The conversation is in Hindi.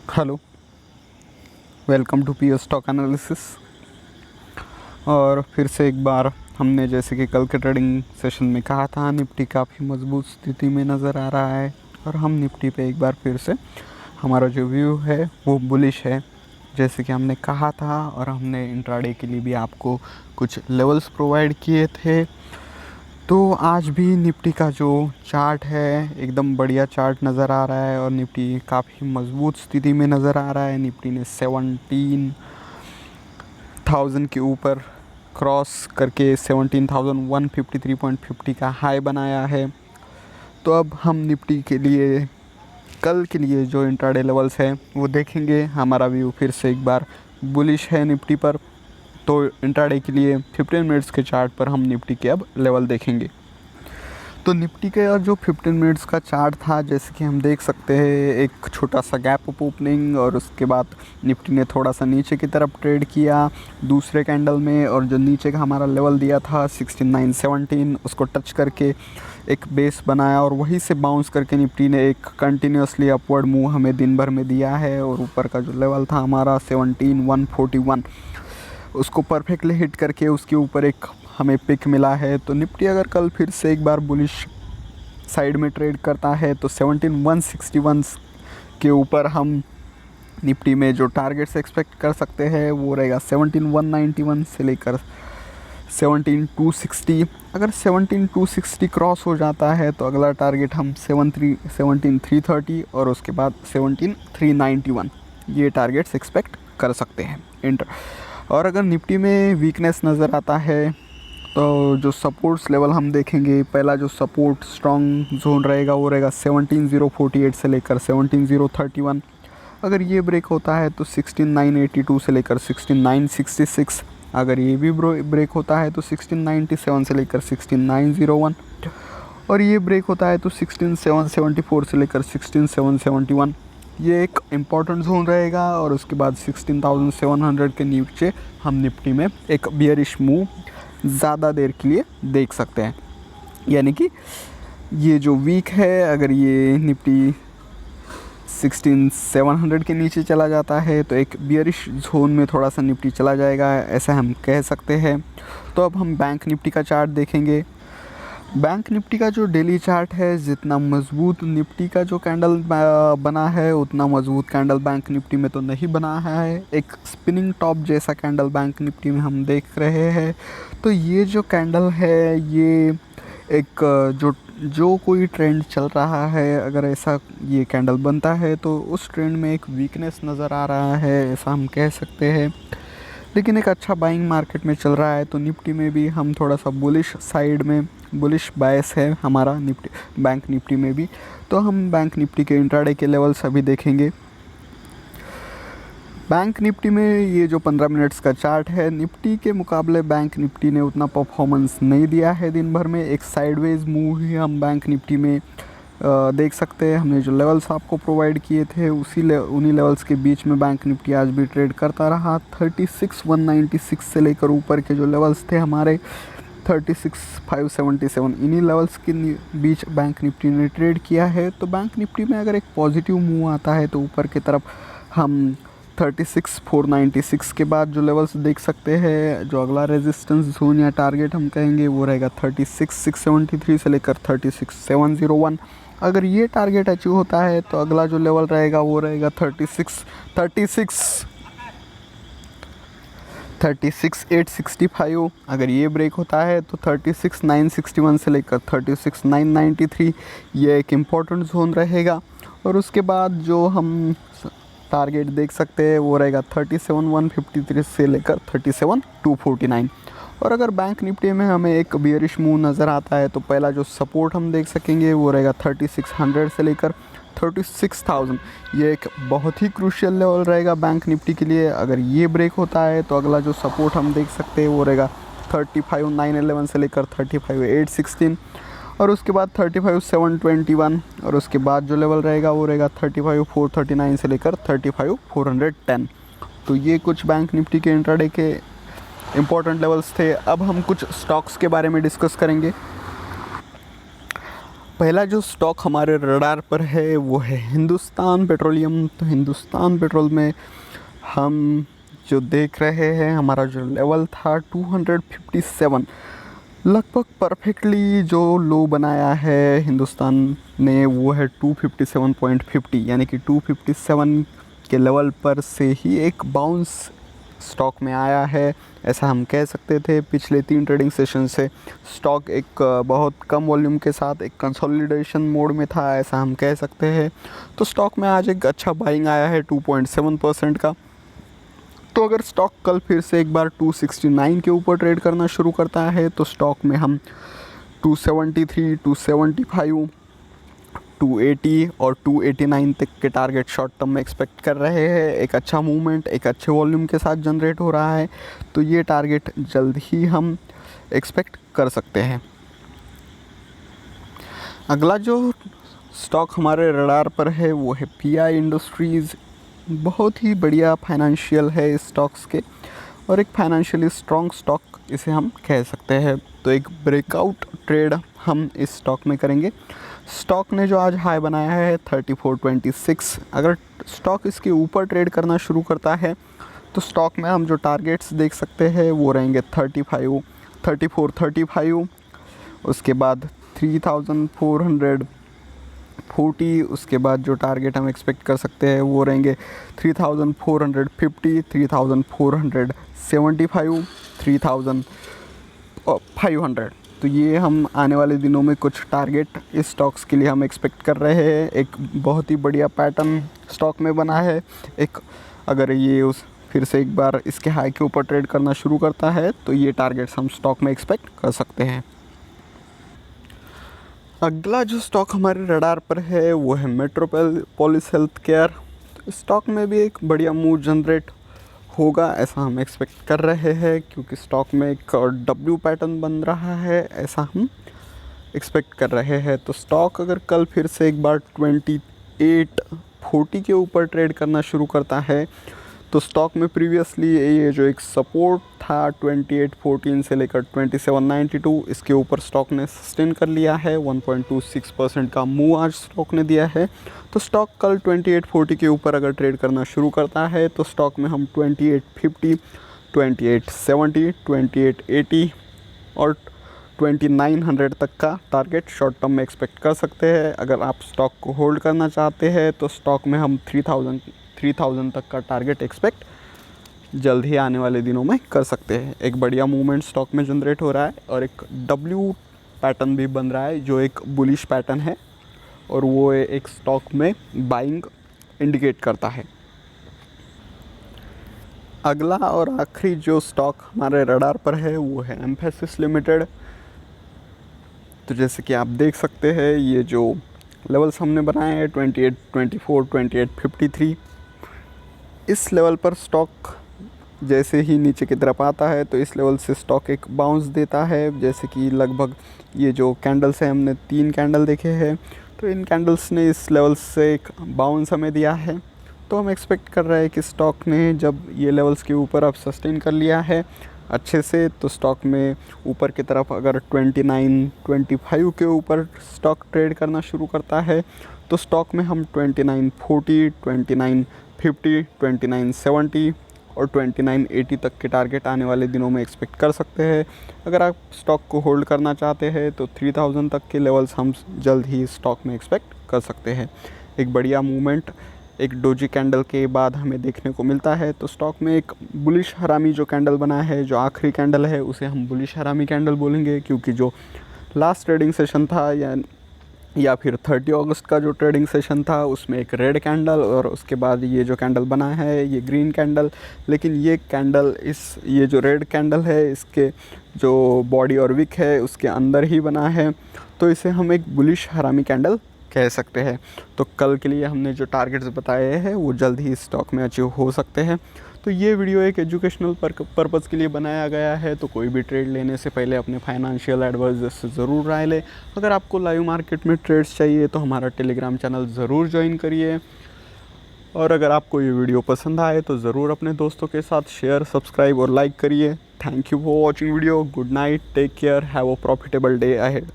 Hello, welcome to P stock analysis. और फिर से एक बार हमने जैसे कि कल के ट्रेडिंग सेशन में कहा था, निफ्टी काफ़ी मजबूत स्थिति में नज़र आ रहा है और हम निफ्टी पे एक बार फिर से हमारा जो व्यू है वो बुलिश है, जैसे कि हमने कहा था। और हमने इंट्राडे के लिए भी आपको कुछ लेवल्स प्रोवाइड किए थे। तो आज भी निफ्टी का जो चार्ट है एकदम बढ़िया चार्ट नज़र आ रहा है और निफ्टी काफ़ी मजबूत स्थिति में नज़र आ रहा है। निफ्टी ने 17,000 के ऊपर क्रॉस करके 17,153.50 का हाई बनाया है। तो अब हम निफ्टी के लिए कल के लिए जो इंट्राडे लेवल्स है वो देखेंगे। हमारा व्यू फिर से एक बार बुलिश है निफ्टी पर। तो इंट्राडे के लिए 15 मिनट्स के चार्ट पर हम निफ्टी के अब लेवल देखेंगे। तो निफ्टी के जो 15 मिनट्स का चार्ट था, जैसे कि हम देख सकते हैं, एक छोटा सा गैप अप ओपनिंग और उसके बाद निफ्टी ने थोड़ा सा नीचे की तरफ ट्रेड किया दूसरे कैंडल में। और जो नीचे का हमारा लेवल दिया था 6917, उसको टच करके एक बेस बनाया और वहीं से बाउंस करके निफ्टी ने एक कंटिन्यूसली अपवर्ड मूव हमें दिन भर में दिया है। और ऊपर का जो लेवल था हमारा 17,141, उसको परफेक्टली हिट करके उसके ऊपर एक हमें पिक मिला है। तो निफ्टी अगर कल फिर से एक बार बुलिश साइड में ट्रेड करता है तो 17,161 के ऊपर हम निफ्टी में जो टारगेट्स एक्सपेक्ट कर सकते हैं वो रहेगा 17,191 से लेकर 17,260। अगर 17,260 क्रॉस हो जाता है तो अगला टारगेट हम 17,330 और उसके बाद 17,391 ये टारगेट्स एक्सपेक्ट कर सकते हैं। और अगर निफ्टी में वीकनेस नज़र आता है तो जो सपोर्ट्स लेवल हम देखेंगे, पहला जो सपोर्ट स्ट्रॉन्ग जोन रहेगा वो रहेगा 17,048 से लेकर 17,031। अगर ये ब्रेक होता है तो 16,982 से लेकर 16,966। अगर ये भी ब्रेक होता है तो 16,97 से लेकर 16,901। और ये ब्रेक होता है तो 16,774 से लेकर 16,771। ये एक इम्पॉर्टेंट जोन रहेगा। और उसके बाद 16,700 के नीचे हम निफ्टी में एक बियरिश मूव ज़्यादा देर के लिए देख सकते हैं। यानी कि ये जो वीक है, अगर ये निफ्टी 16,700 के नीचे चला जाता है तो एक बियरिश जोन में थोड़ा सा निफ्टी चला जाएगा, ऐसा हम कह सकते हैं। तो अब हम बैंक निफ्टी का चार्ट देखेंगे। बैंक निफ्टी का जो डेली चार्ट है, जितना मजबूत निफ्टी का जो कैंडल बना है उतना मजबूत कैंडल बैंक निफ्टी में तो नहीं बना है। एक स्पिनिंग टॉप जैसा कैंडल बैंक निफ्टी में हम देख रहे हैं। तो ये जो कैंडल है ये एक जो कोई ट्रेंड चल रहा है, अगर ऐसा ये कैंडल बनता है तो उस ट्रेंड में एक वीकनेस नज़र आ रहा है, ऐसा हम कह सकते हैं। लेकिन एक अच्छा बाइंग मार्केट में चल रहा है। तो निफ्टी में भी हम थोड़ा सा बुलिश साइड में बुलिश बायस है हमारा निफ्टी बैंक निफ्टी में भी। तो हम बैंक निफ्टी के इंट्राडे के लेवल्स अभी देखेंगे। बैंक निफ्टी में ये जो 15 मिनट्स का चार्ट है, निफ्टी के मुकाबले बैंक निफ्टी ने उतना परफॉर्मेंस नहीं दिया है दिन भर में। एक साइडवेज मूव ही हम बैंक निफ्टी में देख सकते हैं। हमने जो लेवल्स आपको प्रोवाइड किए थे उन्हीं लेवल्स के बीच में बैंक निफ्टी आज भी ट्रेड करता रहा। 36,196 से लेकर ऊपर के जो लेवल्स थे हमारे 36,577, इन्हीं लेवल्स के बीच बैंक निफ्टी ने ट्रेड किया है। तो बैंक निफ्टी में अगर एक पॉजिटिव मूव आता है तो ऊपर की तरफ हम 36,496 के बाद जो लेवल्स देख सकते हैं, जो अगला रेजिस्टेंस जोन या टारगेट हम कहेंगे वो रहेगा 36,673 से लेकर 36,701। अगर ये टारगेट अचीव होता है तो अगला जो लेवल रहेगा वो रहेगा 36,865। अगर ये ब्रेक होता है तो 36,961 से लेकर 36,993 ये एक इम्पॉर्टेंट जोन रहेगा। और उसके बाद जो हम टारगेट देख सकते हैं वो रहेगा 37,153 से लेकर 37,249। और अगर बैंक निफ्टी में हमें एक बियरिश मूव नज़र आता है तो पहला जो सपोर्ट हम देख सकेंगे वो रहेगा 3600 से लेकर 36,000। ये एक बहुत ही क्रूशियल लेवल रहेगा बैंक निफ्टी के लिए। अगर ये ब्रेक होता है तो अगला जो सपोर्ट हम देख सकते हैं वो रहेगा 35,911 से लेकर 35,816। और उसके बाद 35,721। और उसके बाद जो लेवल रहेगा वो रहेगा 35,439 से लेकर 35,410। तो ये कुछ बैंक निफ्टी के इंट्राडे के इम्पोर्टेंट लेवल्स थे। अब हम कुछ स्टॉक्स के बारे में डिस्कस करेंगे। पहला जो स्टॉक हमारे रडार पर है वो है हिंदुस्तान पेट्रोलियम। तो हिंदुस्तान पेट्रोल में हम जो देख रहे हैं, हमारा जो लेवल था 257, लगभग परफेक्टली जो लो बनाया है हिंदुस्तान ने वो है 257.50, यानी कि 257 के लेवल पर से ही एक बाउंस स्टॉक में आया है, ऐसा हम कह सकते थे। पिछले 3 ट्रेडिंग सेशन से स्टॉक एक बहुत कम वॉल्यूम के साथ एक कंसोलिडेशन मोड में था, ऐसा हम कह सकते हैं। तो स्टॉक में आज एक अच्छा बाइंग आया है 2.7% का। तो अगर स्टॉक कल फिर से एक बार 269 के ऊपर ट्रेड करना शुरू करता है तो स्टॉक में हम 273, 275, 280 और 289 तक के टारगेट शॉर्ट टर्म में एक्सपेक्ट कर रहे हैं। एक अच्छा मूवमेंट एक अच्छे वॉल्यूम के साथ जनरेट हो रहा है, तो ये टारगेट जल्द ही हम एक्सपेक्ट कर सकते हैं। अगला जो स्टॉक हमारे रडार पर है वो है PI इंडस्ट्रीज़। बहुत ही बढ़िया फाइनेंशियल है इस स्टॉक्स के, और एक फाइनेंशियली स्ट्रॉन्ग स्टॉक इसे हम कह सकते हैं। तो एक ब्रेकआउट ट्रेड हम इस स्टॉक में करेंगे। स्टॉक ने जो आज हाई बनाया है 34.26, अगर स्टॉक इसके ऊपर ट्रेड करना शुरू करता है तो स्टॉक में हम जो टारगेट्स देख सकते हैं वो रहेंगे 34, 35, उसके बाद 3440, उसके बाद जो टारगेट हम एक्सपेक्ट कर सकते हैं वो रहेंगे 3450, 3475, 3500। तो ये हम आने वाले दिनों में कुछ टारगेट इस स्टॉक्स के लिए हम एक्सपेक्ट कर रहे हैं। एक बहुत ही बढ़िया पैटर्न स्टॉक में बना है। एक अगर ये उस फिर से एक बार इसके हाई के ऊपर ट्रेड करना शुरू करता है तो ये टारगेट्स हम स्टॉक में एक्सपेक्ट कर सकते हैं। अगला जो स्टॉक हमारे रडार पर है वो है मेट्रोपोलिस हेल्थ केयर। स्टॉक में भी एक बढ़िया मूव जनरेट होगा ऐसा हम एक्सपेक्ट कर रहे हैं, क्योंकि स्टॉक में एक W पैटर्न बन रहा है, ऐसा हम एक्सपेक्ट कर रहे हैं। तो स्टॉक अगर कल फिर से एक बार 2840 के ऊपर ट्रेड करना शुरू करता है तो स्टॉक में प्रीवियसली ये जो एक सपोर्ट था 2814 से लेकर 2792, इसके ऊपर स्टॉक ने सस्टेन कर लिया है। 1.26% का मूव आज स्टॉक ने दिया है। तो स्टॉक कल 2840 के ऊपर अगर ट्रेड करना शुरू करता है तो स्टॉक में हम 2850, 2870, 2880 और 2900 तक का टारगेट शॉर्ट टर्म में एक्सपेक्ट कर सकते हैं। अगर आप स्टॉक को होल्ड करना चाहते हैं तो स्टॉक में हम 3000 तक का टारगेट एक्सपेक्ट जल्द ही आने वाले दिनों में कर सकते हैं। एक बढ़िया मूवमेंट स्टॉक में जनरेट हो रहा है और एक W पैटर्न भी बन रहा है जो एक बुलिश पैटर्न है, और वो एक स्टॉक में बाइंग इंडिकेट करता है। अगला और आखिरी जो स्टॉक हमारे रडार पर है वो है एम्फेसिस लिमिटेड। तो जैसे कि आप देख सकते हैं ये जो लेवल्स हमने बनाए हैं 2824, 2853, इस लेवल पर स्टॉक जैसे ही नीचे की तरफ आता है तो इस लेवल से स्टॉक एक बाउंस देता है। जैसे कि लगभग ये जो कैंडल्स हैं, हमने 3 कैंडल देखे हैं, तो इन कैंडल्स ने इस लेवल से एक बाउंस हमें दिया है। तो हम एक्सपेक्ट कर रहे हैं कि स्टॉक ने जब ये लेवल्स के ऊपर अब सस्टेन कर लिया है अच्छे से, तो स्टॉक में ऊपर की तरफ अगर 2925 के ऊपर स्टॉक ट्रेड करना शुरू करता है तो स्टॉक में हम 2940, 2950, 2970 और 2980 तक के टारगेट आने वाले दिनों में एक्सपेक्ट कर सकते हैं। अगर आप स्टॉक को होल्ड करना चाहते हैं तो 3000 तक के लेवल्स हम जल्द ही स्टॉक में एक्सपेक्ट कर सकते हैं। एक बढ़िया मूवमेंट एक डोजी कैंडल के बाद हमें देखने को मिलता है। तो स्टॉक में एक बुलिश हरामी जो कैंडल बना है, जो आखिरी कैंडल है, उसे हम बुलिश हरामी कैंडल बोलेंगे, क्योंकि जो लास्ट ट्रेडिंग सेशन था या फिर 30 अगस्त का जो ट्रेडिंग सेशन था उसमें एक रेड कैंडल और उसके बाद ये जो कैंडल बना है ये ग्रीन कैंडल, लेकिन ये कैंडल ये जो रेड कैंडल है इसके जो बॉडी और विक है उसके अंदर ही बना है, तो इसे हम एक बुलिश हरामी कैंडल कह सकते हैं। तो कल के लिए हमने जो टारगेट्स बताए हैं वो जल्द ही स्टॉक में अचीव हो सकते हैं। तो ये वीडियो एक एजुकेशनल पर्पज़ के लिए बनाया गया है, तो कोई भी ट्रेड लेने से पहले अपने फाइनेंशियल एडवाइजर से ज़रूर राय लें। अगर आपको लाइव मार्केट में ट्रेड्स चाहिए तो हमारा टेलीग्राम चैनल ज़रूर ज्वाइन करिए, और अगर आपको ये वीडियो पसंद आए तो ज़रूर अपने दोस्तों के साथ शेयर, सब्सक्राइब और लाइक करिए। Thank you for watching video. Good night, take care, have a profitable day ahead.